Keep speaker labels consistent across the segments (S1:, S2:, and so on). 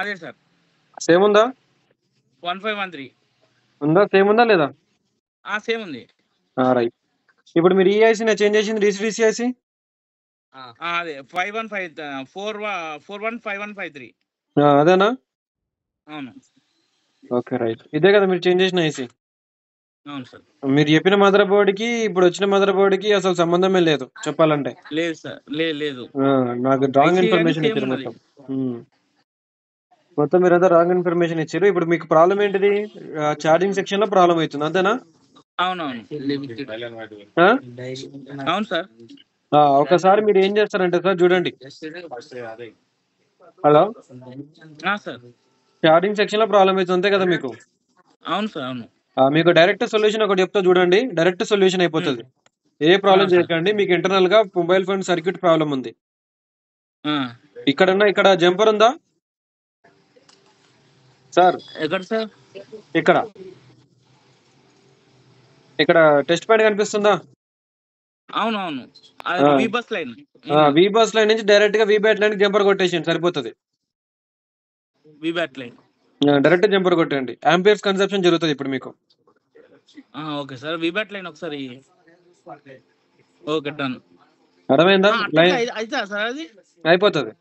S1: అదే sir
S2: same ఉందా
S1: 1513
S2: ఉందా సేమ్ ఉందా లేదా
S1: సేమ్ ఉంది.
S2: రైట్. ఇప్పుడు మీరు ఈఐసి చేంజ్ చేసింది డిసిడిసిఐసి
S1: అదే 515153
S2: అదేనా?
S1: అవును
S2: ఓకే రైట్. ఇదే కదా మీరు చేంజ్ చేసిన ఐసి?
S1: అవును సార్.
S2: మీరు చెప్పిన మదర్ బోర్డుకి ఇప్పుడు వచ్చిన మదర్ బోర్డుకి అసలు సంబంధమే లేదు చెప్పాలంటే.
S1: లేదు సార్, లేదు
S2: నాకు రాంగ్
S1: ఐసీ కానీ
S2: ఇన్ఫర్మేషన్
S1: సేమ్
S2: ఇచ్చారు
S1: ఉన్నది.
S2: మొత్తం మీరంతా రాంగ్ ఇన్ఫర్మేషన్ ఇచ్చారు. ఇప్పుడు మీకు ప్రాబ్లం ఏంటిది? ఛార్జింగ్ సెక్షన్ లో ప్రాబ్లం అవుతుంది అంతేనా?
S1: అవునవును
S2: ఆ?
S1: అవును సార్.
S2: ఒకసారి మీరు ఏం చేస్తారంటే సార్ చూడండి. హలో,
S1: సార్
S2: ఛార్జింగ్ సెక్షన్ లో ప్రాబ్లం అవుతుంది అంతే కదా మీకు?
S1: అవును సార్. అవును
S2: మీకు డైరెక్ట్ సొల్యూషన్ ఒకటి చెప్తా చూడండి. డైరెక్ట్ సొల్యూషన్ అయిపోతుంది. ఏ ప్రాబ్లం
S1: సార్.
S2: చేయకండి. మీకు ఇంటర్నల్ గా మొబైల్ ఫోన్ సర్క్యూట్ ప్రాబ్లం ఉంది.
S1: ఆ,
S2: ఇక్కడ జంపర్ ఉందా సార్?
S1: ఎక్కడ సార్?
S2: ఇక్కడ టెస్ట్ ప్యాడ్ కనిపిస్తుందా?
S1: అవునవును V bus line.
S2: V bus line నుంచి డైరెక్ట్ గా వి బ్యాట్ లైన్ జంపర్ కొట్టేసి సరిపోతుంది.
S1: V bat line
S2: direct jumper కొట్టండి. ఆంపియర్స్ కన్సప్షన్ జరుగుతుంది ఇప్పుడు మీకు.
S1: Okay sir. V bat line ఒకసారి. Okay done.
S2: అర్థమైందా?
S1: అయితే సార్ అది
S2: అయిపోతుంది.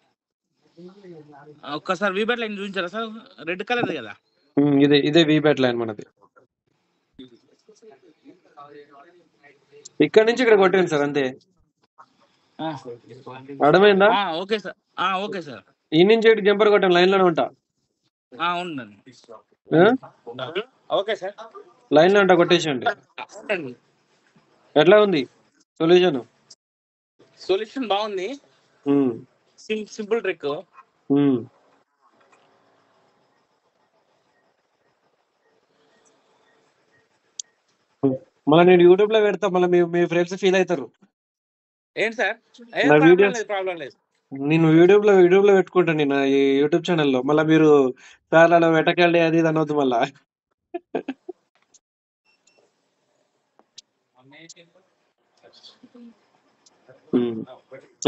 S1: ఒక్కసారి వి బ్యాట్ లైన్ చూపించారా సార్? రెడ్ కలర్ కదా?
S2: ఇదే వి బ్యాట్ లైన్ మనది. ఇక్కడ నుంచి ఇక్కడ కొట్టండి సార్ అంతే. అర్థమైందా?
S1: Okay sir. Okay sir.
S2: ఈ నుంచి ఇటు జంపర్ కొట్టండి. లైన్ లోనే ఉంటా.
S1: ఉండండి. Okay sir.
S2: లైన్ లో ఉంటా, కొట్టేసేయండి. ఎట్లా ఉంది సొల్యూషన్?
S1: సొల్యూషన్ బాగుంది. Simple trick.
S2: మళ్ళీ నేను యూట్యూబ్ లో పెడతా, మళ్ళీ మీ ఫ్రెండ్స్ ఫీల్ అవుతారు.
S1: ఏంటి సార్? ప్రాబ్లం లేదు.
S2: నేను యూట్యూబ్ లో పెట్టుకుంటాను. నేను ఈ యూట్యూబ్ ఛానల్లో మళ్ళీ మీరు సార్లలో వెటకండి అది ఇది అనవద్దు మళ్ళా.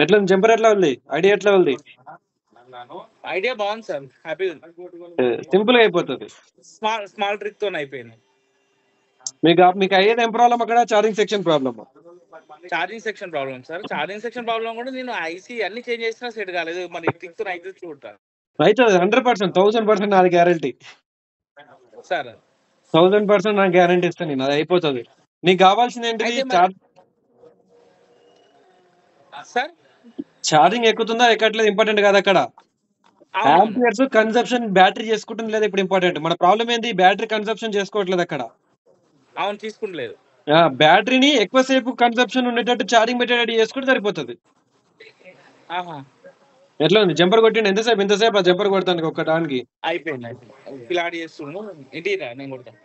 S2: ఎట్లా జంపర్ ఎట్లా ఉంది? ఐడియా ఎట్లా ఉంది?
S1: ఐడియా బాగుంది సార్. హ్యాపీ.
S2: సింపుల్ గా అయిపోతుంది.
S1: స్మాల్ ట్రిక్ తో అయిపోయింది.
S2: మీకు అయ్యేది ఏం ప్రాబ్లం అక్కడ? Charging section problem.
S1: Charging section problem sir. Charging section problem కూడా నేను ఐసీ అన్ని చేంజ్ చేసినా సెట్ కాలేదు. మరి ట్రిక్ తో అయితే చూడతా.
S2: అవుతుంది 100%, 1000% నాది గ్యారంటీ
S1: సార్.
S2: 1000% నాకు గ్యారంటీ ఇస్తాను నేను. అది అయిపోతుంది. నీకు కావాల్సింది ఏంటిది?
S1: సార్
S2: ఛార్జింగ్ ఎక్కుతుందా ఎక్కట్లేదు ఇంపార్టెంట్ కాదు అక్కడ. ఆంపియర్స్ కన్సప్షన్ బ్యాటరీ చేసుకుంటుంది లేదా ఇప్పుడు ఇంపార్టెంట్. మన ప్రాబ్లం ఏంది? బ్యాటరీ కన్సప్షన్ చేసుకోవట్లేదు అక్కడ.
S1: అవును, తీసుకుంటలేదు.
S2: బ్యాటరీని ఎక్కువసేపు కన్సప్షన్ ఉండేటట్టు ఛార్జింగ్ పెట్టేటట్టు చేసుకుంటే సరిపోతుంది. ఎట్లా ఉంది? జంపర్ కొట్టిండి ఎంతసేపు ఆ జంపర్ కొడతాను ఒక దానికి?
S1: అయిపోయింది. పిల్లాడి చేస్తున్నాను. ఇంటిరా నేను కొడతాను.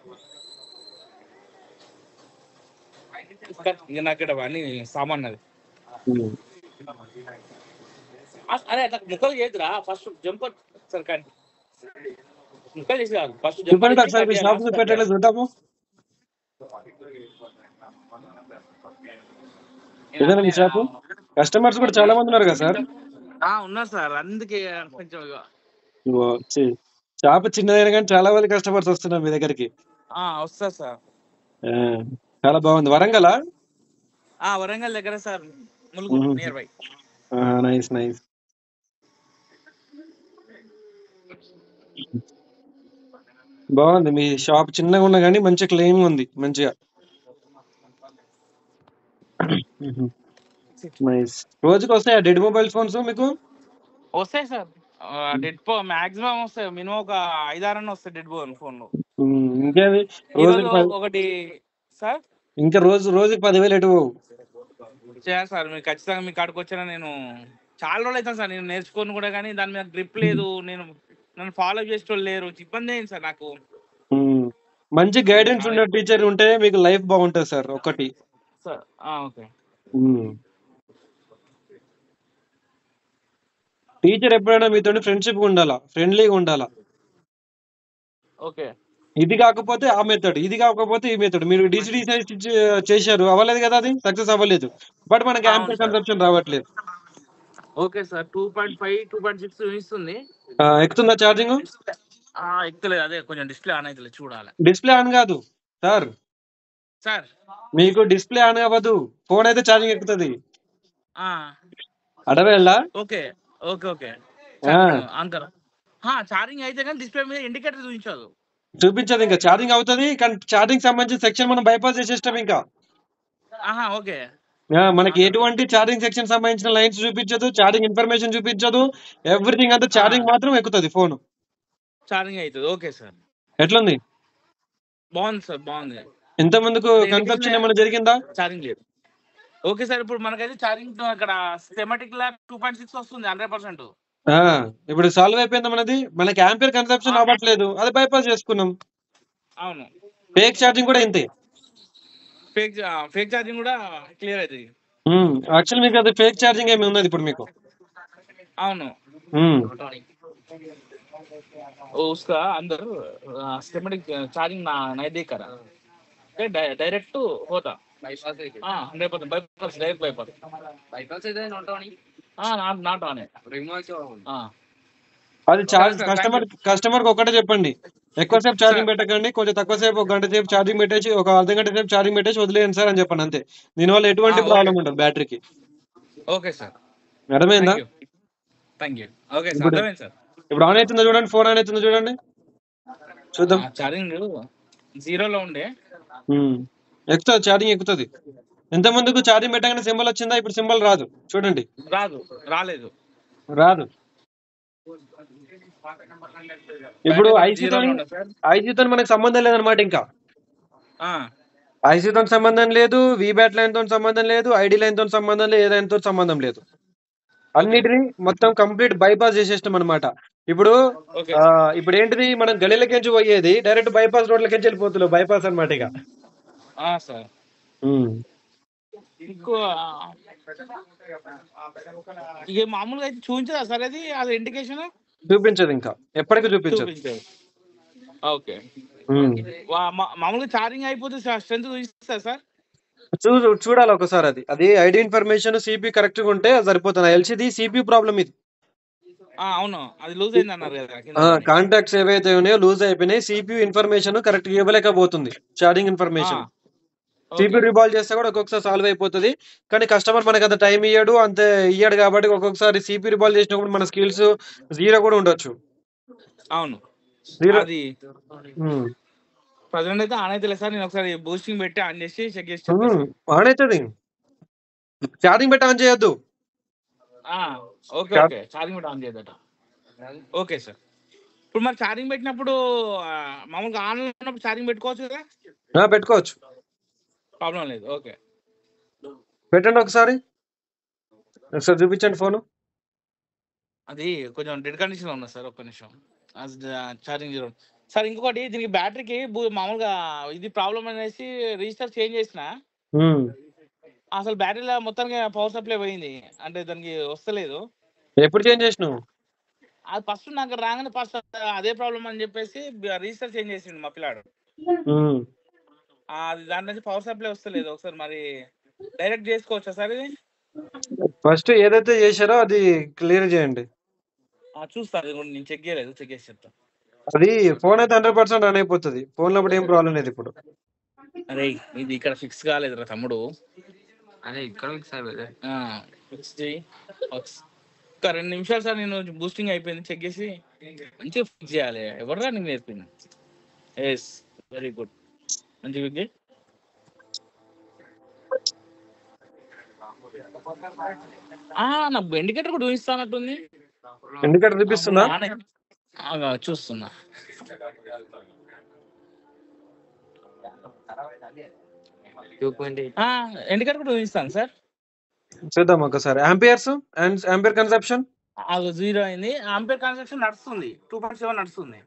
S1: నాకు ఇక్కడ అన్ని సామాన్ అది. అరే అట్లా ముక్కలు చేయదురా. First jumper sir. కానీ ముక్కలు చేసి కాదు, ఫస్ట్
S2: చెప్పండి ఒకసారి షాప్ పెట్టాలి చూద్దాము. ఏదైనా మీ షాపు కస్టమర్స్ కూడా చాలా మంది ఉన్నారు కదా సార్?
S1: ఉన్నారు సార్. అందుకే కొంచెం
S2: షాప్ చిన్నదైనా కానీ చాలా మంది కస్టమర్స్ వస్తున్నారు మీ దగ్గరికి.
S1: వస్తారు సార్.
S2: చాలా బాగుంది. వరంగల్?
S1: వరంగల్ దగ్గర sir. Mulugu near by.
S2: Nice. బాగుంది మీ షాప్. చిన్నగా ఉన్నా కానీ మంచిగా క్లీన్ ఉంది మంచిగా. నైస్. రోజుకి వస్తాయా డెడ్ మొబైల్ ఫోన్స్ మీకు?
S1: వస్తాయి సార్. డెడ్ మాక్సిమం వస్తాయి. మినిమం ఒక 5-6 వస్తాయి డెడ్ ఫోన్లు.
S2: ఇంకేది
S1: ఒకటి సార్.
S2: ఇంకా రోజుకి 10,000 ఎటు
S1: చేయాలి సార్. మీరు ఖచ్చితంగా మీ కాడికి వచ్చినా నేను చాలా రోజులు అవుతాను సార్. నేను నేర్చుకోను కూడా, కానీ దాని మీద గ్రిప్ లేదు. నన్ను ఫాలో చేసేటోళ్ళు లేరు. ఇబ్బంది అయింది సార్ నాకు.
S2: మంచి గైడెన్స్ ఉన్న టీచర్ ఉంటే మీకు లైఫ్ బాగుంటుంది సార్. ఒకటి
S1: సార్. ఓకే.
S2: టీచర్ ఎప్పుడైనా మీతో ఫ్రెండ్షిప్ ఉండాలా, ఫ్రెండ్లీగా ఉండాలా.
S1: ఓకే.
S2: ఇది కాకపోతే ఆ మెథడ్, ఇది కాకపోతే ఈ మెథడ్. మీరు డిసిడి చేశారు, అవ్వలేదు కదా, అది సక్సెస్ అవ్వలేదు. బట్ మనకి యాంపియర్ కన్సప్షన్ రావట్లేదు.
S1: ఓకే సార్ 2.5 2.6 చూపిస్తుంది.
S2: ఎక్కుతుందా ఛార్జింగ్?
S1: ఎక్కుతలేదు, అదే కొంచెం డిస్ప్లే ఆన్ అవుతలేదు, చూడాలి
S2: డిస్ప్లే ఆన్ కాదు సార్,
S1: సార్.
S2: మీకు డిస్ప్లే ఆన్ అవ్వదు, ఫోన్ అయితే ఛార్జింగ్ ఎక్కుతుంది.
S1: ఆ,
S2: అడవేళ్ళ
S1: ఓకే ఓకే ఓకే
S2: ఆ,
S1: అంకర్ ఛార్జింగ్ అయితే కానీ డిస్ప్లే మీద ఇండికేటర్ చూపించదు.
S2: చూపించదు, ఇంకా ఛార్జింగ్ అవుతుంది కానీ ఛార్జింగ్ సంబంధించిన సెక్షన్ మనం బైపాస్ చేసేస్తాం ఇంకా.
S1: ఓకే
S2: మనకి ఎటువంటి ఛార్జింగ్ సెక్షన్ సంబంధించిన లైన్స్ చూపించదు, ఛార్జింగ్ ఇన్ఫర్మేషన్ చూపించదు, ఎవ్రీథింగ్ అంతా ఛార్జింగ్ మాత్రం ఎక్కుతుంది ఫోన్.
S1: ఛార్జింగ్ అవుతుంది. ఓకే సార్,
S2: ఎట్లుంది?
S1: బాగుంది సార్, బాగుంది.
S2: ఇంత ముందుకు కన్సెప్షన్ ఏమైనా జరిగిందా?
S1: ఛార్జింగ్ లేదు. ఓకే సార్, ఇప్పుడు మనకైతే ఛార్జింగ్ ఇక్కడ సిస్టమాటిక్ లా 2.6 వస్తుంది 100%.
S2: ఇప్పుడు సాల్వ్ అయిపోయిందా మనది? మనకి యాంపియర్ కన్సెప్షన్ అవ్వట్లేదు, అది బైపాస్ చేసుకున్నాం.
S1: అవును,
S2: ఫేక్ ఛార్జింగ్ కూడా ఇంతే.
S1: ఫేక్ ఛార్జింగ్ కూడా క్లియర్ అవుతుంది.
S2: యాక్చువల్ మీకు అది ఫేక్ ఛార్జింగ్ ఏమి ఉన్నది ఇప్పుడు మీకు.
S1: అవును, उसका अंदर सिस्टमेटिक चार्जिंग ना नहीं देख रहा, डायरेक्ट होता 100% bypass, direct bypass is not on. not on it, remove.
S2: అది కస్టమర్ కి ఒకటే చెప్పండి, ఎక్కువసేపు ఛార్జింగ్ పెట్టకండి, కొంచెం తక్కువసేపు ఒక గంట సేపు ఛార్జింగ్ పెట్టేసి ఒక అర్ధ గంట సేపు ఛార్జింగ్ పెట్టేసి వదిలేయండి సార్ అని చెప్పండి, అంతే. దీనివల్ల ఎటువంటి ప్రాబ్లం ఉండదు బ్యాటరీకి.
S1: ఓకే సార్,
S2: అర్థమైందా?
S1: Thank you. ఓకే సార్, అర్థమైంది సార్.
S2: ఇప్పుడు ఆన్ అవుతుందో చూడండి, ఫోన్ ఆన్ అవుతుందో చూడండి, చూద్దాం.
S1: ఛార్జింగ్ 0లో ఉండే
S2: ఎక్కుతుంది, ఛార్జింగ్ ఎక్కుతుంది. ఎంత ముందుకు ఛార్జింగ్ పెట్టగానే సింబల్ వచ్చిందా? ఇప్పుడు సింబల్ రాదు, చూడండి.
S1: రాలేదు.
S2: ఇప్పుడు ఐసీతో మనకు సంబంధం లేదనమాట. ఇంకా ఐసీతో సంబంధం లేదు, వీబ్యాట్ లైన్ తో సంబంధం లేదు, ఐడి లైన్ తో సంబంధం లేదు, ఏ లైన్ తో సంబంధం లేదు. అన్నిటిని మొత్తం కంప్లీట్ బైపాస్ చేసేస్తాం అనమాట. ఇప్పుడు ఏంటిది, మనం గలీలకెంచి పోయేది డైరెక్ట్ బైపాస్ రోడ్లకెంచి వెళ్ళిపోతున్నాం, బైపాస్ అనమాట. ఇక
S1: ఇక మామూలుగా అయితే చూపించదా సార్ అది ఇండికేషన్?
S2: చూపించదు, ఇంకా ఎప్పటికీ చూపించదు.
S1: ఓకే, మామూలుగా ఛార్జింగ్ అయిపోతే స్ట్రెంత్ చూపిస్తా సార్?
S2: చూడాలి ఒకసారి. అది ఐడి ఇన్ఫర్మేషన్ సిపి కరెక్ట్ గా ఉంటే సరిపోతుంది. ఎల్సిడి సిపి ప్రాబ్లం ఇది.
S1: అవును, అది లూజ్ అయింది అన్నారు కదా.
S2: కాంటాక్ట్స్ ఏవైతే ఉన్నాయో లూజ్ అయిపోయినాయి, సిపియు ఇన్ఫర్మేషన్ కరెక్ట్ ఇవ్వలేకపోతుంది. ఛార్జింగ్ ఇన్ఫర్మేషన్ సిపియు రివాల్వ్ చేస్తే కూడా ఒక్కొక్కసారి సాల్వ్ అయిపోతుంది, కానీ కస్టమర్ మనకి అంత టైం ఇయ్యాడు కాబట్టి ఒక్కొక్కసారి సిపియు రివాల్వ్ చేసినప్పుడు మన స్కిల్స్ 0 కూడా ఉండొచ్చు.
S1: అవును,
S2: 0
S1: ప్రజెంట్ అయితే ఆన్ అయితే సార్. నేను ఒకసారి బూస్టింగ్ పెట్టి ఆన్ చేసి చెక్ చేసి
S2: ఆన్ అవుతుంది. ఛార్జింగ్ పెట్టి ఆన్ చేయొద్దు.
S1: ఓకే ఛార్జింగ్ పెట్టి ఆన్ చేయదట. ఓకే సార్, ఇప్పుడు మరి ఛార్జింగ్ పెట్టినప్పుడు మామూలుగా ఆన్ ఉన్నప్పుడు ఛార్జింగ్ పెట్టుకోవచ్చు కదా?
S2: పెట్టుకోవచ్చు,
S1: ప్రాబ్లం లేదు. ఓకే,
S2: పెట్టండి ఒకసారి చూపించండి ఫోన్.
S1: అది కొంచెం డెడ్ కండిషన్ లో ఉంది సార్, ఒక్క నిమిషం. Charging 0 sir. ఇంకొకటి, దీనికి బ్యాటరీకి మామూలుగా ఇది ప్రాబ్లం అనేసి రిజిస్టర్ చేంజ్ చేసిన, అసలు బ్యాటరీలో మొత్తానికి పవర్ సప్లై పోయింది, అంటే దానికి వస్తలేదు.
S2: ఎప్పుడు చేంజ్ చేసినావు?
S1: అది ఫస్ట్ నాకు రాగానే ఫస్ట్ అదే ప్రాబ్లం అని చెప్పేసి రిజిస్టర్ చేంజ్ చేసిండు మా పిల్లాడు. అది దాని నుంచి పవర్ సప్లై వస్తలేదు. ఒకసారి మరి డైరెక్ట్ చేసుకోవచ్చా సార్ ఇది?
S2: ఫస్ట్ ఏదైతే చేశారో అది క్లియర్ చేయండి.
S1: చూస్తాను, నేను చెక్ చేయలేదు, చెక్ చేసి చెప్తాను.
S2: అది ఫోన్ అయితే 100% రన్ అయిపోతుంది. ఫోన్ లో ఏం ప్రాబ్లం లేదు ఇప్పుడు.
S1: అరే ఇది ఇక్కడ ఫిక్స్ కాలేదురా తమ్ముడు. అదే ఇక్కడ ఫిక్స్ అవ్వలేదు, ఫిక్స్ చేయి. ఒక 2 నిమిషాలు సార్, నేను బూస్టింగ్ అయిపోయింది, చెక్ చేసి మంచిగా ఫిక్స్ చేయాలి. ఎవరురా నీకు నేర్పింది? ఎస్, వెరీ గుడ్, మంచి ఫిక్స్ చేయి. నా ఇండికేటర్ కూడా చూపిస్తానట్టుంది.
S2: ఇండికేటర్ చూపిస్తుందా?
S1: చూస్తున్నా. ఇండికేటర్ కూడా చూపిస్తాను సార్,
S2: చూద్దాం ఒకసారి. యాంపియర్ కన్సంప్షన్
S1: 0 అయింది. ఆంపియర్ కన్సంప్షన్ నడుస్తుంది, 2.7 నడుస్తుంది.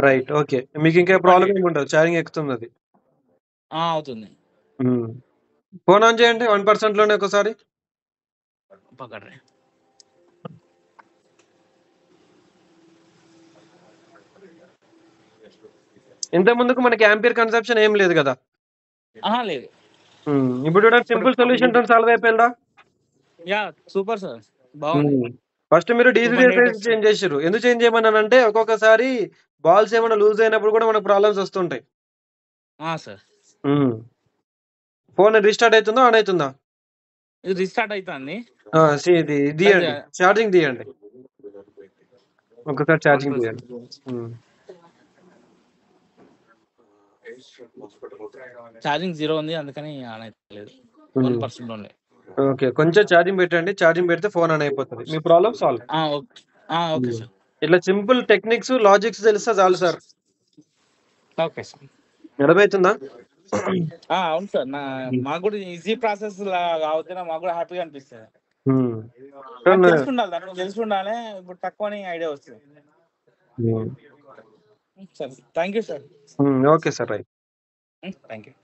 S2: Right, okay. మీకు ఇంకా ప్రాబ్లం ఏమి ఉండదు, ఛార్జింగ్ ఎక్కుతుంది అది.
S1: అవుతుంది.
S2: ఫోన్ ఆన్ చేయండి 1% లోనే ఒకసారి.
S1: పక్కడ్రే.
S2: ఇంత ముందుకు మనకి యాంపియర్ కన్సంప్షన్ ఏం లేదు కదా?
S1: లేదు.
S2: ఇప్పుడు సింపుల్ సొల్యూషన్ తో సాల్వ్ అయిపోయిందా?
S1: సూపర్ సార్, బాగుంది.
S2: ఫస్ట్ మీరు డీసీ
S1: 2.8
S2: రేస్ చేంజ్ చేసిర్రు. ఎందుకు చేంజ్ చేయమన్నానంటే ఒక్కొక్కసారి బాల్స్ ఏమైనా లూజ్ అయినప్పుడు కూడా మనకు ప్రాబ్లమ్స్ వస్తుంటాయి.
S1: సార్.
S2: ఫోన్ రీస్టార్ట్ అయితుందా? ఆన్ అయితుందా?
S1: ఇది రీస్టార్ట్ అయితాంది.
S2: ఇది తీయండి. ఛార్జింగ్ తీయండి. ఒకసారి ఛార్జింగ్ తీయండి.
S1: ఛార్జింగ్ 0 ఉంది, అందుకని ఆన్ అయితలేదు. 1% ఉంది.
S2: ఓకే. కొంచెం ఛార్జింగ్ పెట్టండి. ఛార్జింగ్ పెడితే ఫోన్ ఆన్ అయిపోతది. మీ problem solve.
S1: Okay. Okay sir.
S2: ఇట్లా సింపుల్ టెక్నిక్స్, లాజిక్స్ తెలిస్తే చాలు సార్.
S1: Okay sir.
S2: అర్థమవుతుందా?
S1: అవును సార్. మాకు కూడా ఈజీ ప్రాసెస్ అవుతున్నా మాకు కూడా హ్యాపీగా అనిపిస్తుంది. తెలుసుండాలి, దాంట్లో తెలుసుండాలి. ఇప్పుడు తక్కువని ఐడియా వస్తుంది. Sir thank you sir.
S2: Okay sir. Right.
S1: Thank you.